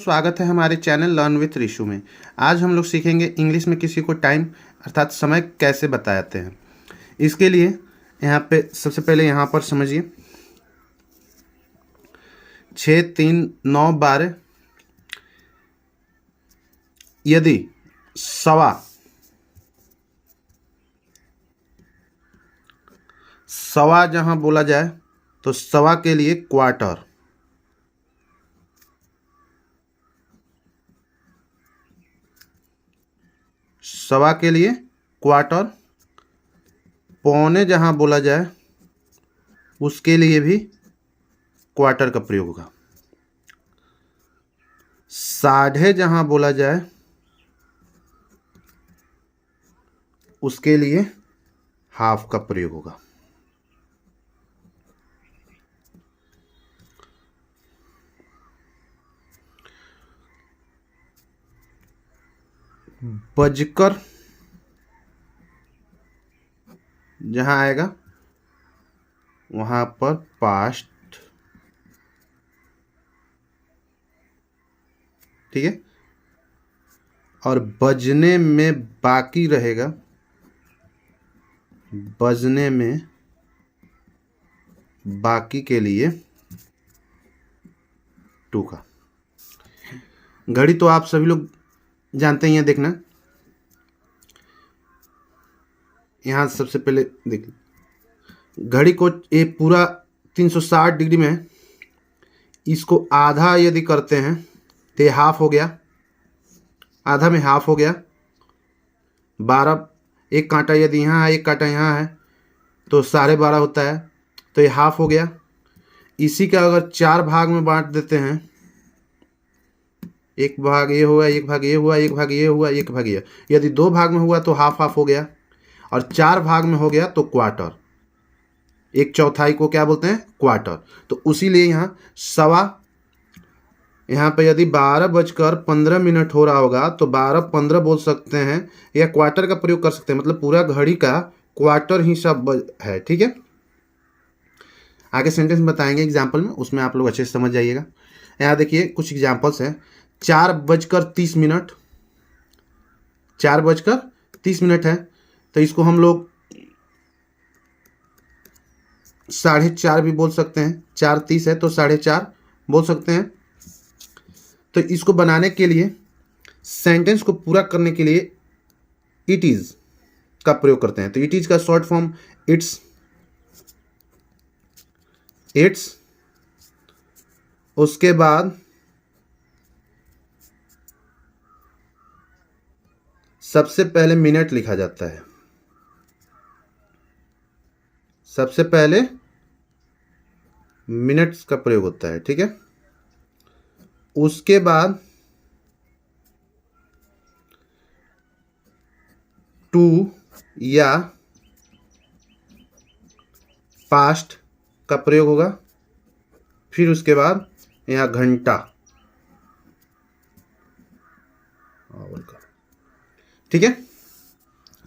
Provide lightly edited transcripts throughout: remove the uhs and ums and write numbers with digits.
स्वागत है हमारे चैनल लर्न विथ ऋषु में। आज हम लोग सीखेंगे इंग्लिश में किसी को टाइम अर्थात समय कैसे बताते हैं। इसके लिए यहाँ पे सबसे पहले यहाँ पर समझिए 6, 3, 9, 12। यदि सवा जहाँ बोला जाए तो सवा के लिए क्वार्टर, सवा के लिए क्वार्टर। पौने जहाँ बोला जाए उसके लिए भी क्वार्टर का प्रयोग होगा। साढ़े जहाँ बोला जाए उसके लिए हाफ का प्रयोग होगा। बजकर जहाँ आएगा वहाँ पर पास्ट, ठीक है। और बजने में बाकी रहेगा, बजने में बाकी के लिए टू का। घड़ी तो आप सभी लोग जानते ही हैं। देखना यहाँ सबसे पहले देख, घड़ी को ये पूरा 360 डिग्री में है। इसको आधा यदि करते हैं तो हाफ हो गया, आधा में हाफ हो गया 12। एक कांटा यदि यहाँ है, एक कांटा यहाँ है तो 12.5 होता है, तो ये हाफ हो गया। इसी का अगर 4 भाग में बांट देते हैं, एक भाग ये हुआ, एक भाग ये हुआ, एक भाग ये हुआ, एक भाग ये। यदि 2 भाग में हुआ तो हाफ हाफ हो गया, और 4 भाग में हो गया तो क्वार्टर। 1/4 को क्या बोलते हैं? क्वार्टर। तो उसी लिए यहाँ सवा, यहाँ पे यदि 12:15 हो रहा होगा तो 12:15 बोल सकते हैं, या क्वार्टर का प्रयोग कर सकते हैं। मतलब पूरा घड़ी का क्वार्टर ही सब है, ठीक है। आगे सेंटेंस बताएंगे एग्जाम्पल में, उसमें आप लोग अच्छे से समझ जाइएगा। यहाँ देखिए कुछ एग्जाम्पल्स हैं। 4:30, 4:30 है, तो इसको हम लोग 4:30 भी बोल सकते हैं। 4:30 है तो 4:30 बोल सकते हैं। तो इसको बनाने के लिए, सेंटेंस को पूरा करने के लिए इट इज का प्रयोग करते हैं। तो इट इज का शॉर्ट फॉर्म इट्स, उसके बाद सबसे पहले मिनट लिखा जाता है, सबसे पहले मिनट्स का प्रयोग होता है, ठीक है। उसके बाद टू या पास्ट का प्रयोग होगा। फिर उसके बाद यहाँ घंटा, ठीक है।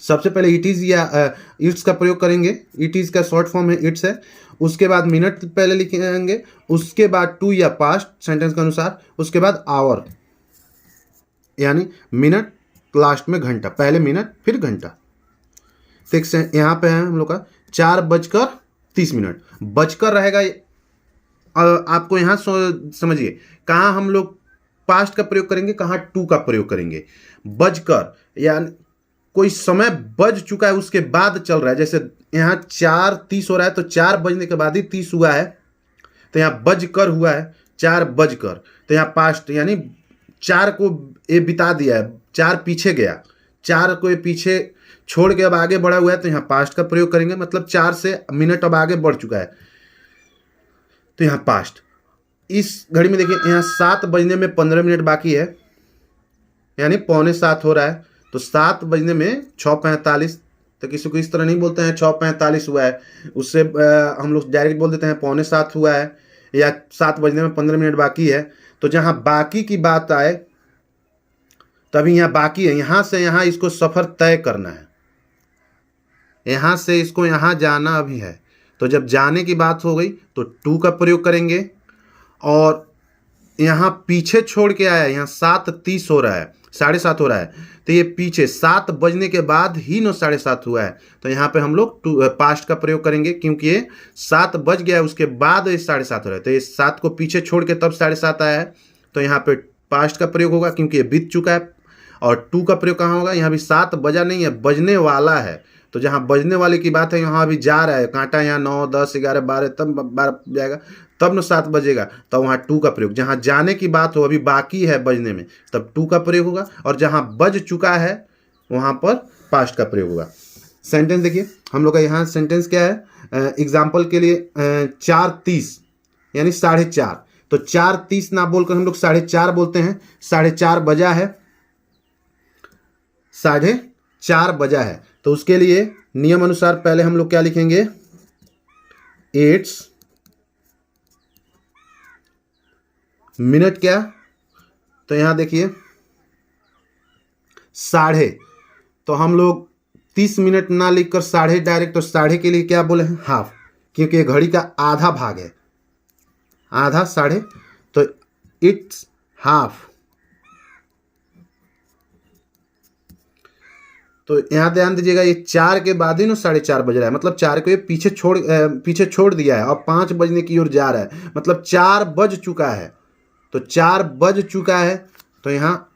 सबसे पहले इट इज या इट्स का प्रयोग करेंगे। इट इज का शॉर्ट फॉर्म है इट्स है। उसके बाद मिनट पहले लिखेंगे, उसके बाद टू या पास्ट सेंटेंस के अनुसार, उसके बाद आवर यानी मिनट, लास्ट में घंटा। पहले मिनट फिर घंटा। तो यहाँ पे है हम लोग का 4:30। बजकर रहेगा, आपको यहाँ समझिए कहाँ हम लोग पास्ट का प्रयोग करेंगे, कहाँ टू का प्रयोग करेंगे। बजकर यानी कोई समय बज चुका है उसके बाद चल रहा है। जैसे यहाँ 4:30 हो रहा है तो 4 बजने के बाद ही 30 हुआ है, तो यहाँ बजकर हुआ है 4 बजकर। तो यहाँ पास्ट यानी 4 को ये बिता दिया है, 4 पीछे गया, 4 को ये पीछे छोड़ के अब आगे बढ़ा हुआ है, तो यहाँ पास्ट का प्रयोग करेंगे। मतलब 4 से मिनट अब आगे बढ़ चुका है, तो यहाँ पास्ट। इस घड़ी में देखिए यहाँ 7 बजने में 15 मिनट बाकी है, यानी 6:45 हो रहा है। तो 7 बजने में 6:45, तो किसी को इस तरह नहीं बोलते हैं 6:45 हुआ है, उससे हम लोग डायरेक्ट बोल देते हैं 6:45 हुआ है, या 7 बजने में 15 मिनट बाकी है। तो जहाँ बाकी की बात आए तभी यहाँ बाकी है। यहाँ से यहाँ इसको सफ़र तय करना है, यहाँ से इसको यहाँ जाना अभी है। तो जब जाने की बात हो गई तो टू का प्रयोग करेंगे, और यहाँ पीछे छोड़ के आया, यहाँ 7:30 हो रहा है, 7:30 हो रहा है, तो ये पीछे 7 बजने के बाद ही 7:30 हुआ है, तो यहाँ पे हम लोग पास्ट का प्रयोग करेंगे, क्योंकि ये 7 बज गया है उसके बाद ये 7:30 हो रहा है, तो ये 7 को पीछे छोड़ के तब 7:30 आया है, तो यहाँ पे पास्ट का प्रयोग होगा क्योंकि ये बीत चुका है। और टू का प्रयोग कहाँ होगा, यहाँ भी 7 बजा नहीं है, बजने वाला है, तो जहाँ बजने वाले की बात है यहाँ अभी जा रहा है, कांटा यहाँ 9, 10, 11, 12, तब 12 जाएगा, तब 7 बजेगा, तब वहाँ टू का प्रयोग। जहाँ जाने की बात हो अभी बाकी है बजने में, तब टू का प्रयोग होगा, और जहाँ बज चुका है वहाँ पर पास्ट का प्रयोग होगा। सेंटेंस देखिए हम लोग का यहाँ सेंटेंस क्या है, एग्जाम्पल के लिए 4:30 यानी 4:30, तो 4:30 ना बोलकर हम लोग 4:30 बोलते हैं, 4:30 बजा है, 4:30 बजा है, तो उसके लिए नियम अनुसार पहले हम लोग क्या लिखेंगे, इट्स मिनट क्या, तो यहां देखिए 1/2, तो हम लोग 30 मिनट ना लिखकर 1/2 डायरेक्ट, तो 1/2 के लिए क्या बोले हैं, हाफ, क्योंकि घड़ी का आधा भाग है, आधा 1/2, तो इट्स हाफ। तो यहाँ ध्यान दीजिएगा, ये 4 के बाद ही 4:30 बज रहा है, मतलब 4 को ये पीछे छोड़ दिया है और 5 बजने की ओर जा रहा है, मतलब 4 बज चुका है, तो 4 बज चुका है, तो यहाँ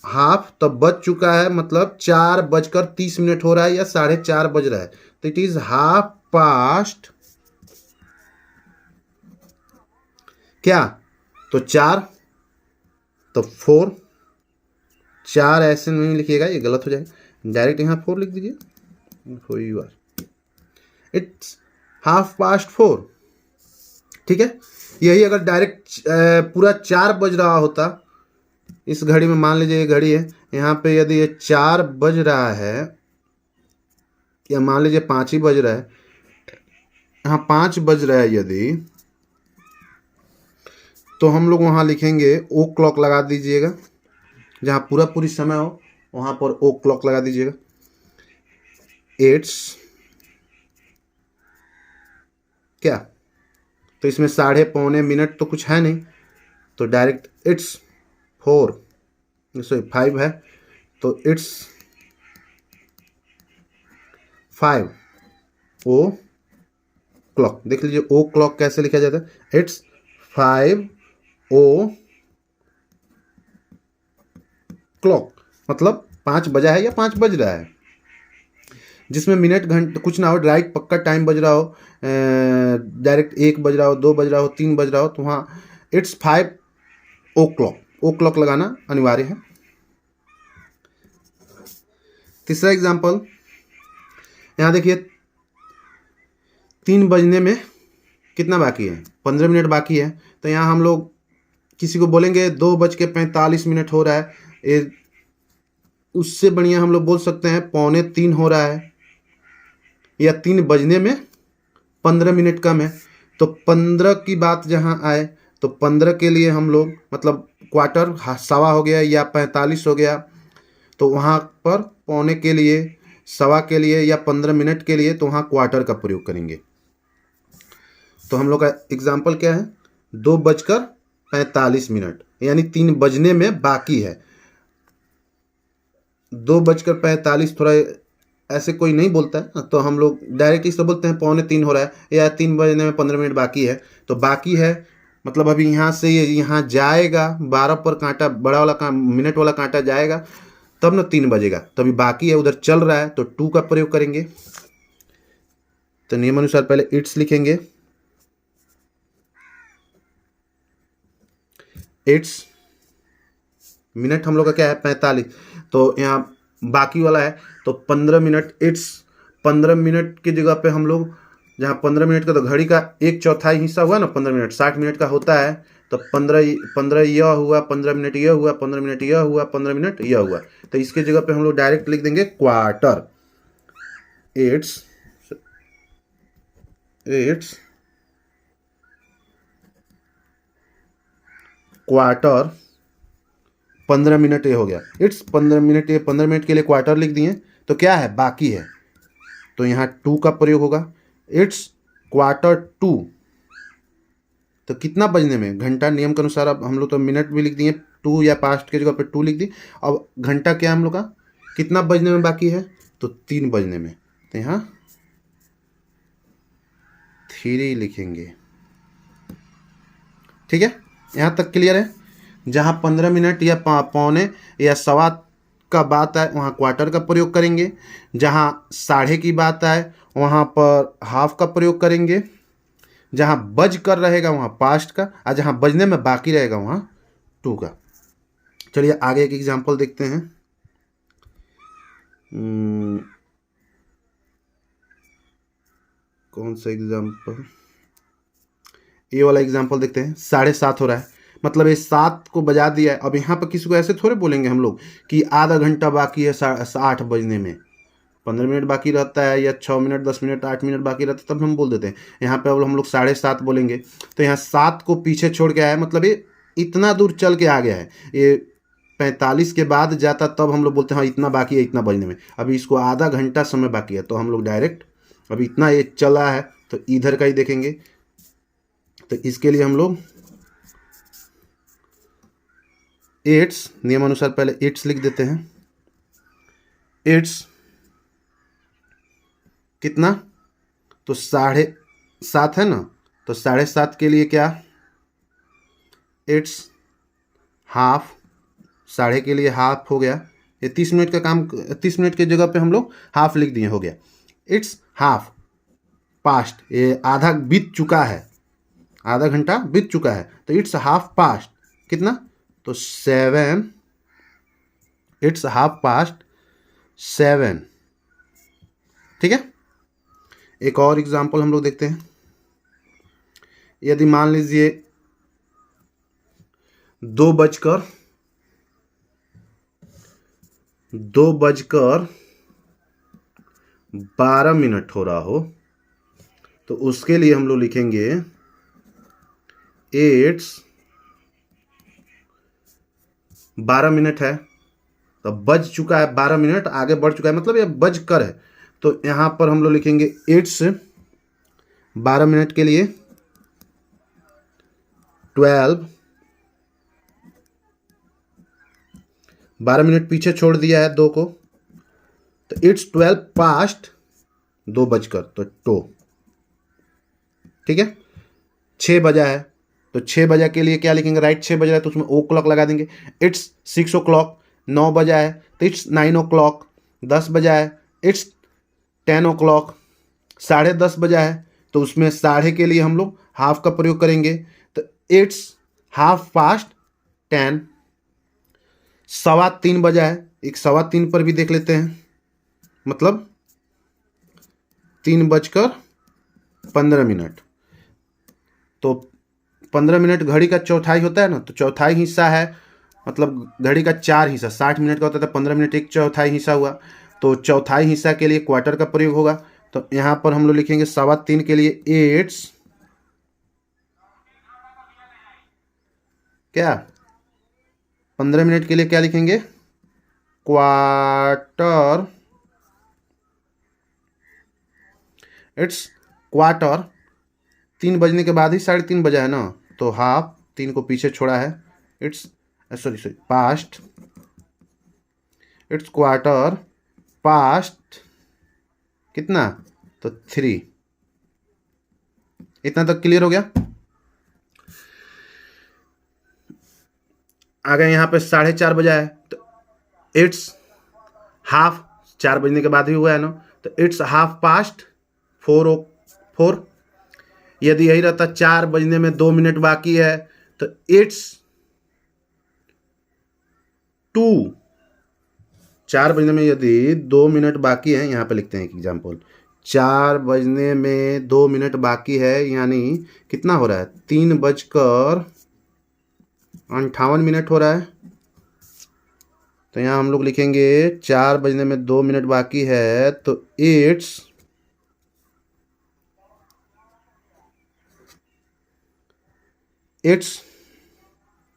हाफ, तो बज चुका है मतलब 4:30 हो रहा है या 4:30 बज रहा है, तो इट इज हाफ पास्ट क्या, तो 4, तो 4, 4 ऐसे नहीं लिखिएगा, ये गलत हो जाएगा, डायरेक्ट यहाँ 4 लिख दीजिए, for you are it's half past 4, ठीक है। यही अगर डायरेक्ट पूरा 4 बज रहा होता, इस घड़ी में मान लीजिए ये घड़ी है, यहाँ पे यदि ये 4 बज रहा है, या मान लीजिए 5 ही बज रहा है, यहाँ 5 बज रहा है यदि, तो हम लोग वहाँ लिखेंगे ओ क्लॉक लगा दीजिएगा, जहाँ पूरी समय हो वहाँ पर ओ क्लॉक लगा दीजिएगा, इट्स क्या, तो इसमें 1/2 पौने मिनट तो कुछ है नहीं, तो डायरेक्ट इट्स 5 है, तो इट्स 5 ओ क्लॉक। देख लीजिए ओ क्लॉक कैसे लिखा जाता है, इट्स 5 ओ क्लॉक, मतलब 5 बजा है या 5 बज रहा है, जिसमें मिनट घंटे कुछ ना हो, डायरेक्ट पक्का टाइम बज रहा हो, डायरेक्ट 1 बज रहा हो, 2 बज रहा हो, 3 बज रहा हो, तो वहाँ it's 5 o'clock, o'clock लगाना अनिवार्य है। तीसरा एग्जाम्पल, यहाँ देखिए 3 बजने में कितना बाकी है, 15 मिनट बाकी है, तो यहाँ हम लोग किसी को बोलेंगे 2:45 हो रहा है, ये उससे बढ़िया हम लोग बोल सकते हैं 2:45 हो रहा है, या 3 बजने में 15 मिनट कम है, तो 15 की बात जहाँ आए, तो 15 के लिए हम लोग मतलब क्वार्टर, सवा हो गया या 45 हो गया, तो वहाँ पर पौने के लिए, सवा के लिए या 15 मिनट के लिए, तो वहाँ क्वार्टर का प्रयोग करेंगे। तो हम लोग का एग्जाम्पल क्या है, 2:45, यानी 3 बजने में बाकी है। 2:45 थोड़ा ऐसे कोई नहीं बोलता है, तो हम लोग डायरेक्ट इससे बोलते हैं 2:45 हो रहा है, या 3 बजने में 15 मिनट बाकी है, तो बाकी है मतलब अभी यहाँ से ये यहाँ जाएगा, 12 पर कांटा, बड़ा वाला मिनट वाला कांटा जाएगा, तब ना 3 बजेगा, तभी बाकी है, उधर चल रहा है, तो टू का प्रयोग करेंगे। तो नियम अनुसार पहले इट्स लिखेंगे, इट्स मिनट हम लोग का क्या है 45, तो यहाँ बाकी वाला है, तो 15 मिनट, इट्स 15 मिनट की जगह पे हम लोग, जहाँ 15 मिनट का, तो घड़ी का 1/4 हिस्सा हुआ ना, 15 मिनट 60 मिनट का होता है, तो 15 यह हुआ, 15 मिनट यह हुआ, 15 मिनट यह हुआ, 15 मिनट यह हुआ, तो इसके जगह पे हम लोग डायरेक्ट लिख देंगे क्वार्टर, इट्स क्वार्टर, 15 मिनट ये हो गया, इट्स 15 मिनट, ये 15 मिनट के लिए क्वार्टर लिख दिए, तो क्या है बाकी है, तो यहाँ टू का प्रयोग होगा, इट्स क्वार्टर टू, तो कितना बजने में, घंटा नियम के अनुसार अब हम लोग तो मिनट भी लिख दिए, 2 या पास्ट के जगह पे 2 लिख दी। अब घंटा क्या हम लोग का कितना बजने में बाकी है, तो 3 बजने में, तो यहाँ 3 लिखेंगे। ठीक है, यहाँ तक क्लियर है। जहाँ 15 मिनट या पौने या सवा का बात आए वहाँ क्वार्टर का प्रयोग करेंगे, जहाँ साढ़े की बात आए वहाँ पर हाफ का प्रयोग करेंगे, जहाँ बज कर रहेगा वहाँ पास्ट का, और जहाँ बजने में बाकी रहेगा वहाँ 2 का। चलिए आगे एक एग्जांपल देखते हैं। कौन सा एग्जांपल, ये वाला एग्जांपल देखते हैं। 7:30 हो रहा है, मतलब ये 7 को बजा दिया है। अब यहाँ पर किसी को ऐसे थोड़े बोलेंगे हम लोग कि आधा घंटा बाकी है 8 बजने में, 15 मिनट बाकी रहता है या 6 मिनट 10 मिनट 8 मिनट बाकी रहता है, तब हम बोल देते हैं। यहाँ पे अब हम लोग 7:30 बोलेंगे, तो यहाँ 7 को पीछे छोड़ के आया है, मतलब ये इतना दूर चल के आ गया है। ये 45 के बाद जाता तब हम लोग बोलते हैं हाँ इतना बाकी है इतना बजने में। अभी इसको आधा घंटा समय बाकी है, तो हम लोग डायरेक्ट अभी इतना ये चला है तो इधर का ही देखेंगे। तो इसके लिए हम लोग एट्स नियमानुसार पहले एट्स लिख देते हैं। एट्स कितना, तो 7:30 है ना, तो 7:30 के लिए क्या, एट्स हाफ, साढ़े के लिए हाफ हो गया। ये 30 मिनट का काम, 30 मिनट की जगह पे हम लोग हाफ लिख दिए, हो गया। इट्स हाफ पास्ट, ये आधा बीत चुका है, आधा घंटा बीत चुका है, तो इट्स हाफ पास्ट कितना, तो 7, इट्स हाफ पास्ट 7। ठीक है, एक और एग्जांपल हम लोग देखते हैं। यदि मान लीजिए 2:12 हो रहा हो, तो उसके लिए हम लोग लिखेंगे एट्स 12 मिनट है, तो बज चुका है 12 मिनट, आगे बढ़ चुका है, मतलब ये बज कर है। तो यहाँ पर हम लोग लिखेंगे एट्स 12 मिनट के लिए 12 मिनट पीछे छोड़ दिया है 2 को, तो इट्स 12 पास्ट 2 बजकर, तो 2। ठीक है, 6 बजा है, तो 6 बजा के लिए क्या लिखेंगे, राइट 6 बज रहा है तो उसमें ओ क्लॉक लगा देंगे। इट्स 6 o'clock, 9 बजा है तो इट्स 9 o'clock, 10 बजा है इट्स 10 o'clock, 10:30 बजा है तो उसमें साढ़े के लिए हम लोग हाफ का प्रयोग करेंगे, तो इट्स हाफ पास्ट 10। 3:15 बजा है, एक 3:15 पर भी देख लेते हैं, मतलब 3:15 मिनट। तो 15 मिनट घड़ी का चौथाई होता है ना, तो चौथाई हिस्सा है, मतलब घड़ी का 4 हिस्सा, 60 मिनट का होता था, 15 मिनट एक चौथाई हिस्सा हुआ, तो चौथाई हिस्सा के लिए क्वार्टर का प्रयोग होगा। तो यहाँ पर हम लोग लिखेंगे 3:15 के लिए एट्स क्या, 15 मिनट के लिए क्या लिखेंगे, क्वार्टर, इट्स क्वार्टर। 3 बजने के बाद ही 3:30 बजा है ना, तो हाफ 3 को पीछे छोड़ा है, it's sorry past, it's quarter past कितना, तो 3। इतना तक क्लियर हो गया। आगे यहाँ पे 4:30 बजा है, तो इट्स हाफ, 4 बजने के बाद ही हुआ है ना, तो इट्स हाफ पास्ट 4। यदि यही रहता 4 बजने में 2 मिनट बाकी है, तो इट्स 2। 4 बजने में यदि 2 मिनट बाकी है, यहाँ पे लिखते हैं एक एग्जाम्पल, 4 बजने में 2 मिनट बाकी है, यानी कितना हो रहा है, 3:58 मिनट हो रहा है। तो यहाँ हम लोग लिखेंगे 4 बजने में 2 मिनट बाकी है, तो इट्स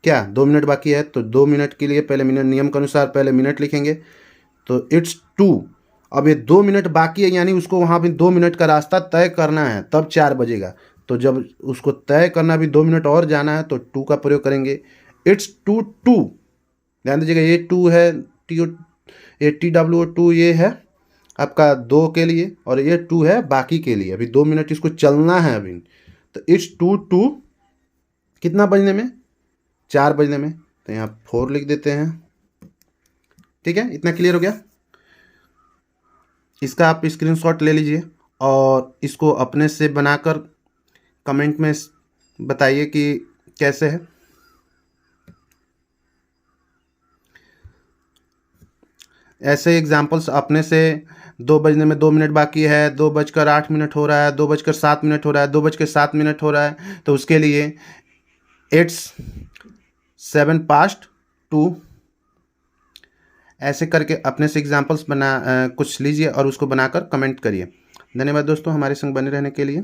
क्या, 2 मिनट बाकी है, तो 2 मिनट के लिए पहले मिनट, नियम के अनुसार पहले मिनट लिखेंगे, तो इट्स 2। अब ये 2 मिनट बाकी है, यानी उसको वहाँ पे 2 मिनट का रास्ता तय करना है, तब 4 बजेगा, तो जब उसको तय करना भी 2 मिनट और जाना है तो टू का प्रयोग करेंगे। इट्स टू टू, ध्यान दीजिएगा ये टू है, ये TW2 ये है आपका 2 के लिए और ये 2 है बाकी के लिए। अभी 2 मिनट इसको चलना है अभी। तो इट्स टू टू कितना बजने में, 4 बजने में, तो यहाँ 4 लिख देते हैं। ठीक है, इतना क्लियर हो गया। इसका आप स्क्रीनशॉट ले लीजिए और इसको अपने से बनाकर कमेंट में बताइए कि कैसे है। ऐसे एग्जाम्पल्स अपने से 2 बजने में 2 मिनट बाकी है, 2:08 हो रहा है, 2:07 हो रहा है, 2:07 हो रहा है, तो उसके लिए इट्स 7:02 ऐसे करके अपने से एग्जाम्पल्स बना कुछ लीजिए और उसको बनाकर कमेंट करिए। धन्यवाद दोस्तों हमारे संग बने रहने के लिए।